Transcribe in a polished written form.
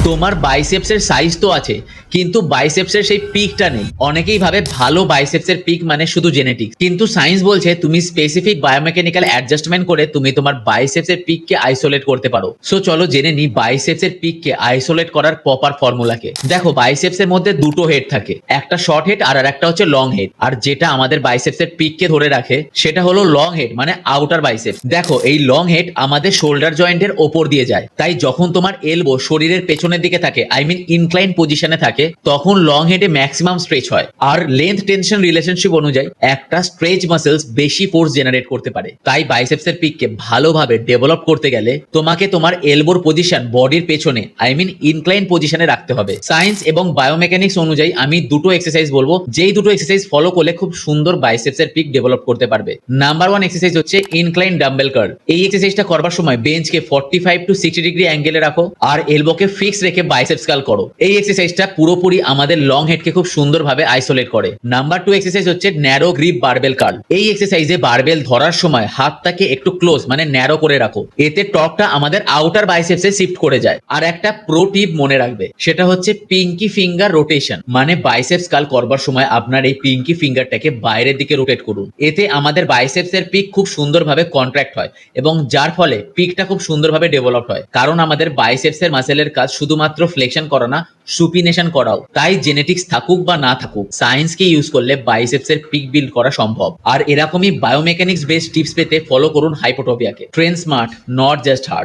তোমার বাইসেপসের সাইজ তো আছে, কিন্তু বাইসেপসের সেই পিকটা নেই। অনেকেই ভাবে ভালো বাইসেপসের পিক মানে শুধু জেনেটিক্স, কিন্তু সায়েন্স বলছে তুমি স্পেসিফিক বায়োমেকানিক্যাল অ্যাডজাস্টমেন্ট করে তুমি তোমার বাইসেপসের পিককে আইসোলেট করতে পারো। সো চলো জেনে নি বাইসেপসের পিককে আইসোলেট করার প্রপার ফর্মুলাকে। দেখো, বাইসেপসের মধ্যে দুটো হেড থাকে, একটা শর্ট হেড আর একটা হচ্ছে লং হেড। আর যেটা আমাদের বাইসেপসের পিককে ধরে রাখে সেটা হলো লং হেড, মানে আউটার বাইসেপস। দেখো, এই লং হেড আমাদের শোল্ডার জয়েন্টের ওপর দিয়ে যায়, তাই যখন তোমার এলবো শরীরের পেছনের দিকে থাকে, আই মিন ইনক্লাইন পজিশনে থাকে, তখন লং হেডে ম্যাক্সিমাম স্ট্রেচ হয়। আর লেন্থ টেনশন রিলেশনশিপ অনুযায়ী একটা স্ট্রেচ মাসেলস বেশি ফোর্স জেনারেট করতে পারে। তাই বাইসেপসের পিককে ভালোভাবে ডেভেলপ করতে গেলে তোমাকে তোমার এলবোর পজিশন বডির পেছনে, আই মিন ইনক্লাইন পজিশনে রাখতে হবে। সায়েন্স এবং বায়োমেকানিক্স অনুযায়ী আমি দুটো এক্সারসাইজ বলবো, যেই দুটো এক্সারসাইজ ফলো করলে খুব সুন্দর বাইসেপসের পিক ডেভেলপ করতে পারবে। নাম্বার 1 এক্সারসাইজ হচ্ছে ইনক্লাইন ডাম্বেল কার্ল। এই এক্সারসাইজটা করবার সময় বেঞ্চকে 45 টু 60 ডিগ্রি অ্যাঙ্গেলে রাখো আর এলবোকে ফিক্স রেখে বাইসেপস কার্ল করো। এই এক্সারসাইজটা পুরোপুরি আমাদের লং হেডকে খুব সুন্দরভাবে আইসোলেট করে। নাম্বার 2 এক্সারসাইজ হচ্ছে ন্যারো গ্রিপ বারবেল কার্ল। এই এক্সারসাইজে বারবেল ধরার সময় হাতটাকে একটু ক্লোজ মানে ন্যারো করে রাখো, এতে টপটা আমাদের আউটার বাইসেপসে শিফট করে যায়। আর একটা প্রো টিপ মনে রাখবে, সেটা হচ্ছে পিঙ্কি ফিঙ্গার রোটেশন। মানে বাইসেপস কার্ল করবার সময় আপনার এই পিঙ্কি ফিঙ্গারটাকে বাইরের দিকে রোটেট করুন, এতে আমাদের বাইসেপসের পিক খুব সুন্দরভাবে কন্ট্রাক্ট হয় এবং যার ফলে পিকটা খুব সুন্দরভাবে ডেভেলপ হয়। কারণ আমাদের বাইসেপসের মাসেলের কাজ শুধুমাত্র ফ্লেকশন করা না, সুপিনেশন করাও। তাই জেনেটিক্স থাকুক বা না থাকুক, সায়েন্সকে ইউজ করলে বাইসেপসের পিক বিল্ড করা সম্ভব। আর এরকমই বায়োমেকানিক্স বেসড টিপস পেতে ফলো করুন হাইপোটোপিয়াকে। Train smart, not just hard.